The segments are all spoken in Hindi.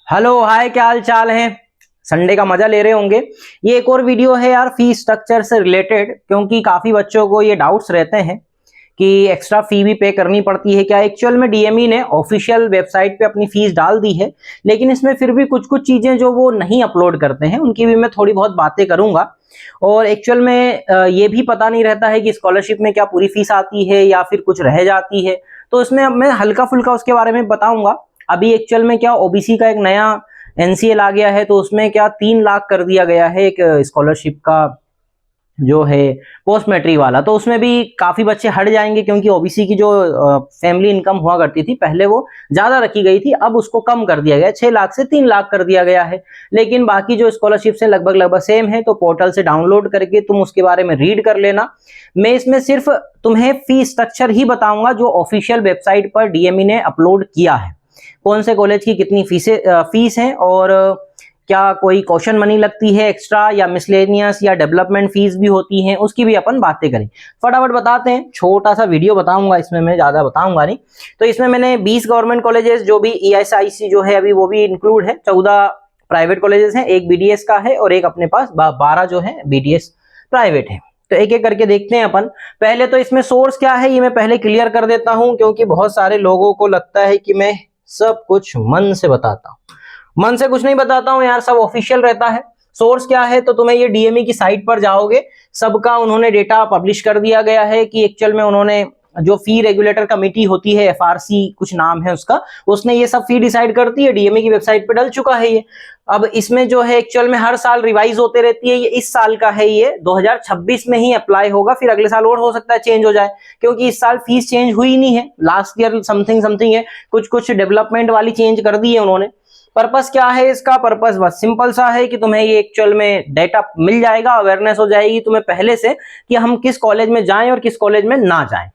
हेलो हाय, क्या हाल चाल है। संडे का मजा ले रहे होंगे। ये एक और वीडियो है यार, फीस स्ट्रक्चर से रिलेटेड, क्योंकि काफी बच्चों को ये डाउट्स रहते हैं कि एक्स्ट्रा फी भी पे करनी पड़ती है क्या। एक्चुअल में डीएमई ने ऑफिशियल वेबसाइट पे अपनी फीस डाल दी है, लेकिन इसमें फिर भी कुछ कुछ चीजें जो वो नहीं अपलोड करते हैं, उनकी भी मैं थोड़ी बहुत बातें करूंगा। और एक्चुअल में ये भी पता नहीं रहता है कि स्कॉलरशिप में क्या पूरी फीस आती है या फिर कुछ रह जाती है। तो इसमें अब मैं हल्का फुल्का उसके बारे में बताऊंगा। अभी एक्चुअल में क्या, ओबीसी का एक नया एनसीएल आ गया है, तो उसमें क्या 3 लाख कर दिया गया है एक स्कॉलरशिप का जो है पोस्ट मैट्रिक वाला। तो उसमें भी काफी बच्चे हट जाएंगे, क्योंकि ओबीसी की जो फैमिली इनकम हुआ करती थी पहले, वो ज्यादा रखी गई थी, अब उसको कम कर दिया गया, 6 लाख से 3 लाख कर दिया गया है। लेकिन बाकी जो स्कॉलरशिप से लगभग लगभग सेम है, तो पोर्टल से डाउनलोड करके तुम उसके बारे में रीड कर लेना। मैं इसमें सिर्फ तुम्हें फी स्ट्रक्चर ही बताऊंगा जो ऑफिशियल वेबसाइट पर डीएमई ने अपलोड किया है। कौन से कॉलेज की कितनी फीस है, और क्या कोई क्वेश्चन मनी लगती है एक्स्ट्रा, या मिसलेनियस या डेवलपमेंट फीस भी होती हैं, उसकी भी अपन बातें करें। फटाफट बताते हैं, छोटा सा वीडियो बताऊंगा इसमें, मैं ज्यादा बताऊंगा नहीं। तो इसमें मैंने 20 गवर्नमेंट कॉलेजेस जो भी ईएसआईसी जो है अभी वो भी इंक्लूड है, 14 प्राइवेट कॉलेजेस हैं, एक बीडीएस का है और एक अपने पास 12 जो है बीडीएस प्राइवेट है। तो एक एक करके देखते हैं अपन। पहले तो इसमें सोर्स क्या है ये मैं पहले क्लियर कर देता हूं, क्योंकि बहुत सारे लोगों को लगता है कि मैं सब कुछ मन से बताता हूं। मन से कुछ नहीं बताता हूं यार, सब ऑफिशियल रहता है। सोर्स क्या है, तो तुम्हें ये डीएमई की साइट पर जाओगे, सबका उन्होंने डेटा पब्लिश कर दिया गया है कि एक्चुअल में उन्होंने जो फी रेगुलेटर कमेटी होती है, एफआरसी कुछ नाम है उसका, उसने ये सब फी डिसाइड करती है, डीएमई की वेबसाइट पे डल चुका है ये। अब इसमें जो है एक्चुअल में हर साल रिवाइज होते रहती है, ये इस साल का है, ये 2026 में ही अप्लाई होगा, फिर अगले साल और हो सकता है चेंज हो जाए, क्योंकि इस साल फीस चेंज हुई नहीं है, लास्ट ईयर समथिंग समथिंग है, कुछ कुछ डेवलपमेंट वाली चेंज कर दी है उन्होंने। पर्पस क्या है इसका, पर्पस बस सिंपल सा है कि तुम्हें ये एक्चुअल में डेटा मिल जाएगा, अवेयरनेस हो जाएगी तुम्हें पहले से कि हम किस कॉलेज में जाएं और किस कॉलेज में ना जाएं।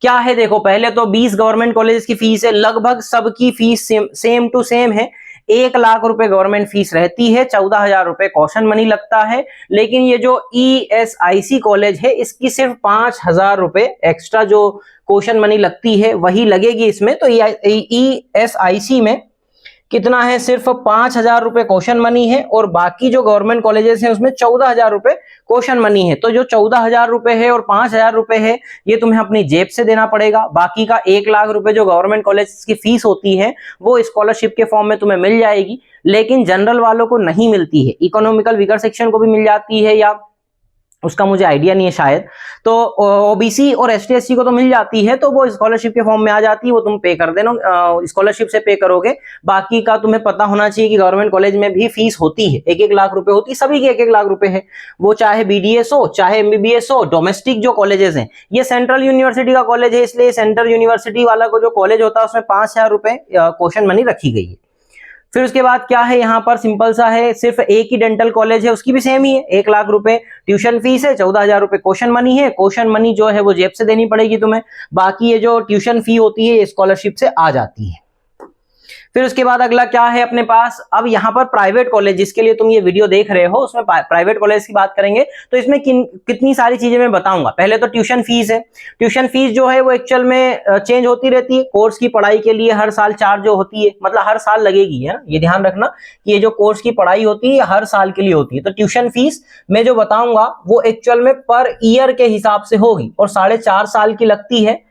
क्या है देखो, पहले तो 20 गवर्नमेंट कॉलेज की फीस है, लगभग सबकी फीस सेम टू सेम है। 1 लाख रुपए गवर्नमेंट फीस रहती है, 14,000 रुपए कॉशन मनी लगता है। लेकिन ये जो ईएसआईसी कॉलेज है, इसकी सिर्फ 5,000 रुपए एक्स्ट्रा जो कॉशन मनी लगती है वही लगेगी इसमें। तो ईएसआईसी में कितना है, सिर्फ 5,000 रुपए कॉशन मनी है, और बाकी जो गवर्नमेंट कॉलेजेस हैं उसमें 14,000 रुपए कॉशन मनी है। तो जो 14,000 रुपए है और 5,000 रुपए है, ये तुम्हें अपनी जेब से देना पड़ेगा। बाकी का 1 लाख रुपए जो गवर्नमेंट कॉलेज की फीस होती है, वो स्कॉलरशिप के फॉर्म में तुम्हें मिल जाएगी, लेकिन जनरल वालों को नहीं मिलती है। इकोनॉमिकल वीकर सेक्शन को भी मिल जाती है, या उसका मुझे आइडिया नहीं है शायद। तो ओबीसी और एसटी एससी को तो मिल जाती है, तो वो स्कॉलरशिप के फॉर्म में आ जाती है, वो तुम पे कर देना, स्कॉलरशिप से पे करोगे। बाकी का तुम्हें पता होना चाहिए कि गवर्नमेंट कॉलेज में भी फीस होती है, 1-1 लाख रुपए होती है, सभी की 1-1 लाख रुपए है। वो चाहे बीडीएस हो, चाहे एमबीबीएस हो, डोमेस्टिक जो कॉलेजेस हैं, ये सेंट्रल यूनिवर्सिटी का कॉलेज है, इसलिए सेंट्रल यूनिवर्सिटी वाला को जो कॉलेज होता है उसमें 5,000 रुपए कॉशन मनी रखी गई है। फिर उसके बाद क्या है, यहाँ पर सिंपल सा है, सिर्फ एक ही डेंटल कॉलेज है, उसकी भी सेम ही है, 1 लाख रुपए ट्यूशन फीस है, 14,000 रुपए क्वेश्चन मनी है। क्वेश्चन मनी जो है वो जेब से देनी पड़ेगी तुम्हें, बाकी ये जो ट्यूशन फी होती है ये स्कॉलरशिप से आ जाती है। फिर उसके बाद अगला क्या है अपने पास, अब यहाँ पर प्राइवेट कॉलेज जिसके लिए तुम ये वीडियो देख रहे हो, उसमें प्राइवेट कॉलेज की बात करेंगे। तो इसमें कितनी सारी चीजें मैं बताऊंगा। पहले तो ट्यूशन फीस है। ट्यूशन फीस जो है वो एक्चुअल में चेंज होती रहती है, कोर्स की पढ़ाई के लिए हर साल चार्ज जो होती है, मतलब हर साल लगेगी, है ना, ये ध्यान रखना कि ये जो कोर्स की पढ़ाई होती है हर साल के लिए होती है। तो ट्यूशन फीस मैं जो बताऊंगा वो एक्चुअल में पर ईयर के हिसाब से होगी, और 4.5 साल की लगती है।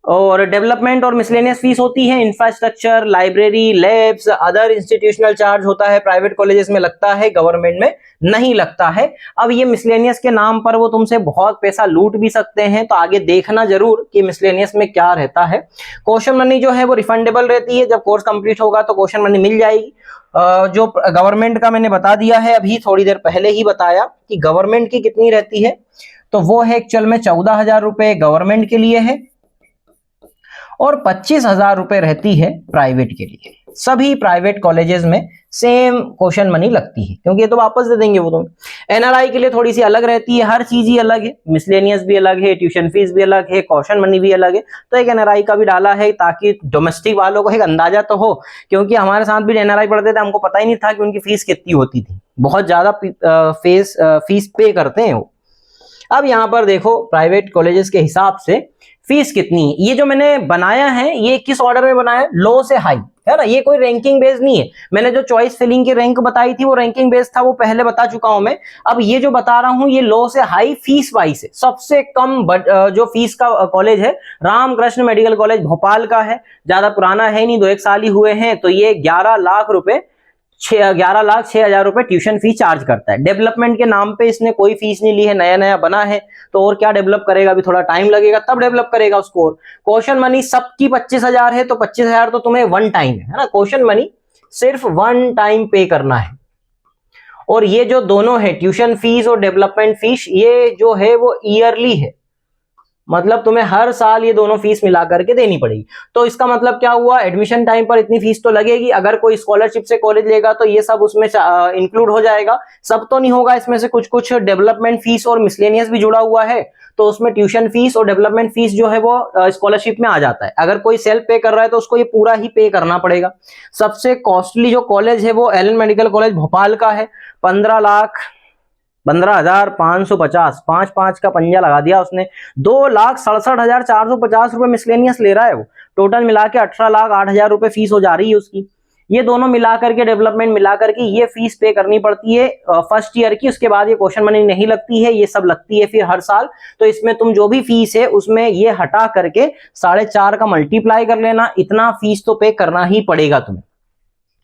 और डेवलपमेंट और मिसलेनियस फीस होती है, infrastructure, library, labs, other institutional charge होता है, प्राइवेट कॉलेजेस में लगता है, गवर्नमेंट में नहीं लगता है। अब ये मिसलेनियस के नाम पर वो तुमसे बहुत पैसा लूट भी सकते हैं, तो आगे देखना जरूर कि मिसलेनियस में क्या रहता है। कॉशन मनी जो है वो रिफंडेबल रहती है, जब कोर्स कंप्लीट होगा तो कॉशन मनी मिल जाएगी। जो गवर्नमेंट का मैंने बता दिया है, अभी थोड़ी देर पहले ही बताया कि गवर्नमेंट की कितनी रहती है, तो वो है एक्चुअल में 14,000 रुपए गवर्नमेंट के लिए है, और 25,000 रुपए रहती है प्राइवेट के लिए। सभी प्राइवेट कॉलेजेस में सेम क्वेश्चन मनी लगती है, क्योंकि ये तो वापस दे देंगे वो तो। एनआरआई के लिए थोड़ी सी अलग रहती है, हर चीज ही अलग है, मिसलेनियस भी अलग है, ट्यूशन फीस भी अलग है, क्वेश्चन मनी भी अलग है। तो एक एनआरआई का भी डाला है ताकि डोमेस्टिक वालों को एक अंदाजा तो हो, क्योंकि हमारे साथ भी एनआरआई पढ़ते थे, हमको पता ही नहीं था कि उनकी फीस कितनी होती थी, बहुत ज्यादा फीस पे करते हैं वो। अब यहाँ पर देखो प्राइवेट कॉलेजेस के हिसाब से फीस कितनी है। ये जो मैंने बनाया है ये किस ऑर्डर में बनाया है, लो से हाई, है ना। ये कोई रैंकिंग बेस नहीं है। मैंने जो चॉइस फिलिंग की रैंक बताई थी वो रैंकिंग बेस था, वो पहले बता चुका हूं मैं। अब ये जो बता रहा हूं ये लो से हाई फीस वाइज है। सबसे कम जो फीस का कॉलेज है रामकृष्ण मेडिकल कॉलेज भोपाल का है। ज्यादा पुराना है नहीं, 2-1 साल ही हुए हैं। तो ये 11 लाख रुपए 11,06,000 रुपए ट्यूशन फीस चार्ज करता है। डेवलपमेंट के नाम पे इसने कोई फीस नहीं ली है, नया नया बना है तो और क्या डेवलप करेगा, अभी थोड़ा टाइम लगेगा तब डेवलप करेगा उसको। क्वेश्चन मनी सबकी 25,000 है तो 25,000 तो तुम्हें वन टाइम है ना। क्वेश्चन मनी सिर्फ वन टाइम पे करना है। और ये जो दोनों है ट्यूशन फीस और डेवलपमेंट फीस, ये जो है वो ईयरली है, मतलब तुम्हें हर साल ये दोनों फीस मिला करके देनी पड़ेगी। तो इसका मतलब क्या हुआ, एडमिशन टाइम पर इतनी फीस तो लगेगी। अगर कोई स्कॉलरशिप से कॉलेज लेगा तो ये सब उसमें इंक्लूड हो जाएगा। सब तो नहीं होगा, इसमें से कुछ कुछ डेवलपमेंट फीस और मिसलेनियस भी जुड़ा हुआ है, तो उसमें ट्यूशन फीस और डेवलपमेंट फीस जो है वो स्कॉलरशिप में आ जाता है। अगर कोई सेल्फ पे कर रहा है तो उसको ये पूरा ही पे करना पड़ेगा। सबसे कॉस्टली जो कॉलेज है वो एलन मेडिकल कॉलेज भोपाल का है। 15,15,550, 5 का पंजा लगा दिया उसने। 2,67,450 रुपए मिसलेनियस ले रहा है वो। टोटल मिला के 18,08,000 रुपए फीस हो जा रही है उसकी। ये दोनों मिला करके डेवलपमेंट मिला करके ये फीस पे करनी पड़ती है फर्स्ट ईयर की। उसके बाद ये क्वेश्चन मनी नहीं लगती है, ये सब लगती है फिर हर साल। तो इसमें तुम जो भी फीस है उसमें ये हटा करके 4.5 का मल्टीप्लाई कर लेना, इतना फीस तो पे करना ही पड़ेगा तुम्हें।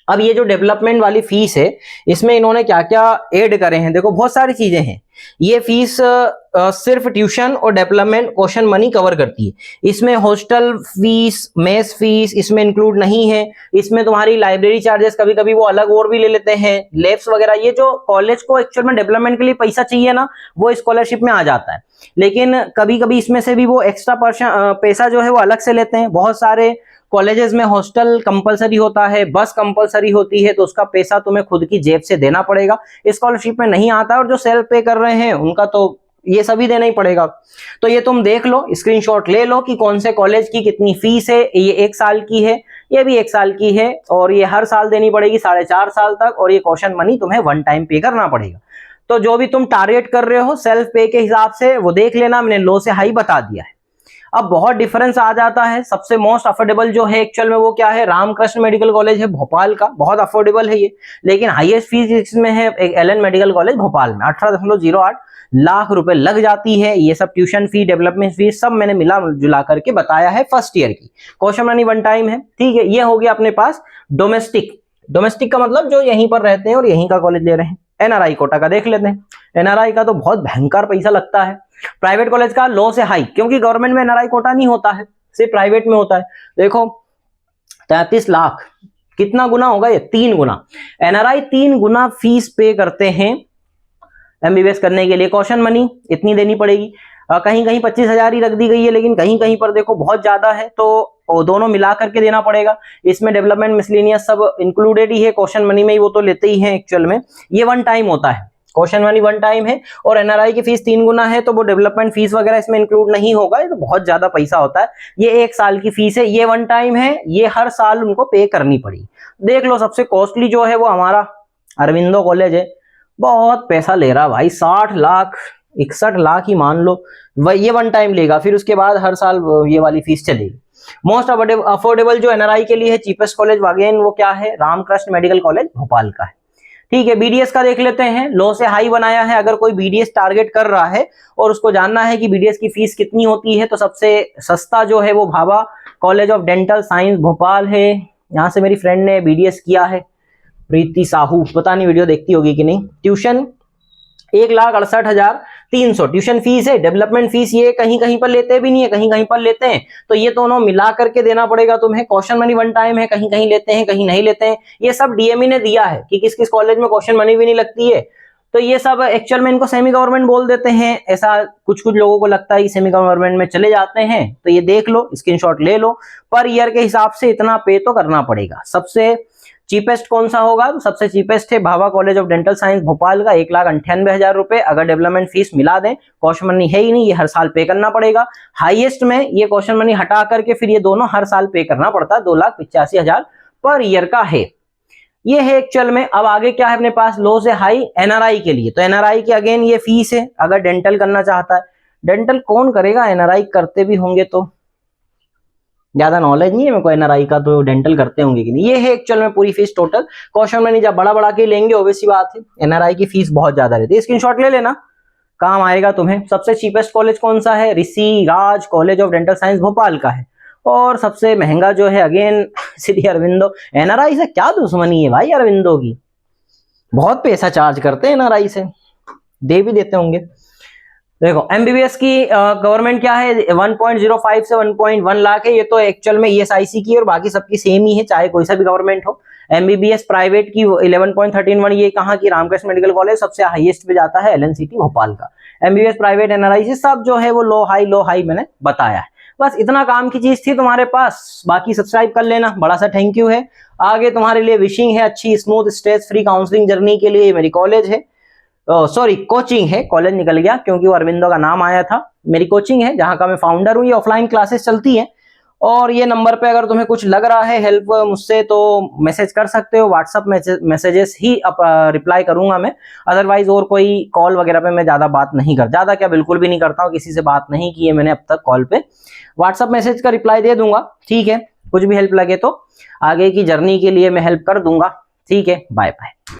अब ये जो डेवलपमेंट वाली फीस है इसमें इन्होंने क्या क्या ऐड करे हैं, देखो बहुत सारी चीजें हैं। ये फीस सिर्फ ट्यूशन और डेवलपमेंट क्वेश्चन मनी कवर करती है। इसमें हॉस्टल फीस, मेस फीस इसमें इंक्लूड नहीं है। इसमें तुम्हारी लाइब्रेरी चार्जेस कभी कभी वो अलग और भी ले लेते हैं, लैब्स वगैरह। ये जो कॉलेज को एक्चुअल में डेवलपमेंट के लिए पैसा चाहिए ना वो स्कॉलरशिप में आ जाता है, लेकिन कभी कभी इसमें से भी वो एक्स्ट्रा पैसा जो है वो अलग से लेते हैं। बहुत सारे कॉलेजेस में हॉस्टल कंपलसरी होता है, बस कंपलसरी होती है, तो उसका पैसा तुम्हें खुद की जेब से देना पड़ेगा, स्कॉलरशिप में नहीं आता। और जो सेल्फ पे कर रहे हैं उनका तो ये सभी देना ही पड़ेगा। तो ये तुम देख लो, स्क्रीनशॉट ले लो कि कौन से कॉलेज की कितनी फीस है। ये 1 साल की है, ये भी 1 साल की है, और ये हर साल देनी पड़ेगी 4.5 साल तक। और ये क्वेश्चन मनी तुम्हें वन टाइम पे करना पड़ेगा। तो जो भी तुम टारगेट कर रहे हो सेल्फ पे के हिसाब से वो देख लेना, मैंने लो से हाई बता दिया है। अब बहुत डिफरेंस आ जाता है। सबसे मोस्ट अफोर्डेबल जो है एक्चुअल में वो क्या है, रामकृष्ण मेडिकल कॉलेज है भोपाल का, बहुत अफोर्डेबल है ये। लेकिन हाईएस्ट फीस इसमें है एक एलन मेडिकल कॉलेज भोपाल में, 18.08 लाख रुपए लग जाती है। ये सब ट्यूशन फी, डेवलपमेंट फीस सब मैंने मिला जुला करके बताया है फर्स्ट ईयर की। क्वेश्चन मनी वन टाइम है, ठीक है। ये हो गया अपने पास डोमेस्टिक। डोमेस्टिक का मतलब जो यहीं पर रहते हैं और यहीं का कॉलेज ले रहे हैं। एनआरआई कोटा का देख लेते हैं। एनआरआई का तो बहुत भयंकर पैसा लगता है। प्राइवेट कॉलेज का लो से हाई, क्योंकि गवर्नमेंट में एनआरआई कोटा नहीं होता है, सिर्फ प्राइवेट में होता है। देखो 33 लाख, कितना गुना होगा ये, 3 गुना। एनआरआई 3 गुना फीस पे करते हैं एमबीबीएस करने के लिए। क्वेश्चन मनी इतनी देनी पड़ेगी। कहीं कहीं 25,000 ही रख दी गई है, लेकिन कहीं कहीं पर देखो बहुत ज्यादा है, तो दोनों मिला करके देना पड़ेगा। इसमें डेवलपमेंट मिसलेनियस सब इंक्लूडेड ही है, क्वेश्चन मनी में ही वो तो लेते ही हैं एक्चुअल में। ये वन टाइम होता है, क्वेश्चन मनी वन टाइम है। और एनआरआई की फीस 3 गुना है, तो वो डेवलपमेंट फीस वगैरह इसमें इंक्लूड नहीं होगा, ये तो बहुत ज्यादा पैसा होता है। ये 1 साल की फीस है, ये वन टाइम है, ये हर साल उनको पे करनी पड़ी। देख लो सबसे कॉस्टली जो है वो हमारा अरविंदो कॉलेज है, बहुत पैसा ले रहा भाई, 60 लाख 61 लाख ही मान लो, ये वन टाइम लेगा, फिर उसके बाद हर साल ये वाली फीस चलेगी। मोस्ट अफोर्डेबल जो एनआरआई के लिए है, चीपेस्ट कॉलेज अगेन वो क्या है, रामकृष्ण मेडिकल कॉलेज भोपाल का है, ठीक है। बीडीएस का देख लेते हैं, लो से हाई बनाया है। अगर कोई बीडीएस टारगेट कर रहा है और उसको जानना है कि बीडीएस की फीस कितनी होती है, तो सबसे सस्ता जो है वो Bhabha college of dental science Bhopal है। यहाँ से मेरी फ्रेंड ने बीडीएस किया है, प्रीति साहू, पता नहीं वीडियो देखती होगी कि नहीं। ट्यूशन 1,68,300 ट्यूशन फीस है। डेवलपमेंट फीस ये कहीं कहीं पर लेते भी नहीं है, कहीं कहीं पर लेते हैं, तो ये दोनों मिला करके देना पड़ेगा तुम्हें। क्वेश्चन मनी वन टाइम है, कहीं कहीं लेते हैं कहीं नहीं लेते हैं। ये सब डीएमई ने दिया है कि किस किस कॉलेज में क्वेश्चन मनी भी नहीं लगती है। तो ये सब एक्चुअल में इनको सेमी गवर्नमेंट बोल देते हैं, ऐसा कुछ कुछ लोगों को लगता है कि सेमी गवर्नमेंट में चले जाते हैं। तो ये देख लो, स्क्रीनशॉट ले लो, पर ईयर के हिसाब से इतना पे तो करना पड़ेगा। सबसे चीपेस्ट कौन सा होगा, तो सबसे चीपेस्ट है Bhabha college of dental science Bhopal का, 1,98,000 रुपए। अगर डेवलपमेंट फीस मिला दें, क्वेश्चन मनी है ही नहीं, ये हर साल पे करना पड़ेगा। हाईएस्ट में ये क्वेश्चन मनी हटा करके फिर ये दोनों हर साल पे करना पड़ता है, 2,85,000 पर ईयर का है। ये है एक्चुअल में। अब आगे क्या है अपने पास, लो से हाई एनआरआई के लिए। तो एनआरआई की अगेन ये फीस है, अगर डेंटल करना चाहता है। डेंटल कौन करेगा, एनआरआई करते भी होंगे तो, ज्यादा नॉलेज नहीं है मेरे को एनआरआई का, तो डेंटल करते होंगे कि नहीं। ये है एक्चुअल में पूरी फीस टोटल। क्वेश्चन में नहीं, जब बड़ा बड़ा के लेंगे ऑब्वियस सी बात है, एनआरआई की फीस बहुत ज्यादा रहती है। स्क्रीनशॉट ले लेना, काम आएगा तुम्हें। सबसे चीपेस्ट कॉलेज कौन सा है, Rishi Raj college of dental science Bhopal का है। और सबसे महंगा जो है अगेन श्री अरविंदो। एनआरआई से क्या दुश्मनी है भाई अरविंदो की, बहुत पैसा चार्ज करते हैं एनआरआई से, दे भी देते होंगे। देखो एमबीबीएस की गवर्नमेंट क्या है, 1.05 से 1.1 लाख है। ये तो एक्चुअल में ईएसआईसी की और बाकी सबकी सेम ही है, चाहे कोई सा भी गवर्नमेंट हो। एमबीबीएस प्राइवेट की 11.13 ये कहाँ की, रामकृष्ण मेडिकल कॉलेज सबसे हाईएस्ट पे जाता है, एलएनसीटी भोपाल का। एमबीबीएस प्राइवेट एनआरआई से सब जो है वो लो हाई मैंने बताया है। बस इतना काम की चीज थी तुम्हारे पास, बाकी सब्सक्राइब कर लेना, बड़ा सा थैंक यू है। आगे तुम्हारे लिए विशिंग है अच्छी smooth stress free counselling journey के लिए। मेरी कॉलेज है, सॉरी कोचिंग है, कॉलेज निकल गया क्योंकि वो अरविंदो का नाम आया था। मेरी कोचिंग है जहां का मैं फाउंडर हूं, ये ऑफलाइन क्लासेस चलती हैं। और ये नंबर पे अगर तुम्हें कुछ लग रहा है हेल्प मुझसे तो मैसेज कर सकते हो, व्हाट्सअप मैसेजेस ही रिप्लाई करूंगा मैं। अदरवाइज और कोई कॉल वगैरह पे मैं ज्यादा बात नहीं करता, ज्यादा क्या बिल्कुल भी नहीं करता हूँ, किसी से बात नहीं की है मैंने अब तक कॉल पे। व्हाट्सअप मैसेज का रिप्लाई दे दूंगा, ठीक है। कुछ भी हेल्प लगे तो आगे की जर्नी के लिए मैं हेल्प कर दूंगा, ठीक है। Bye bye.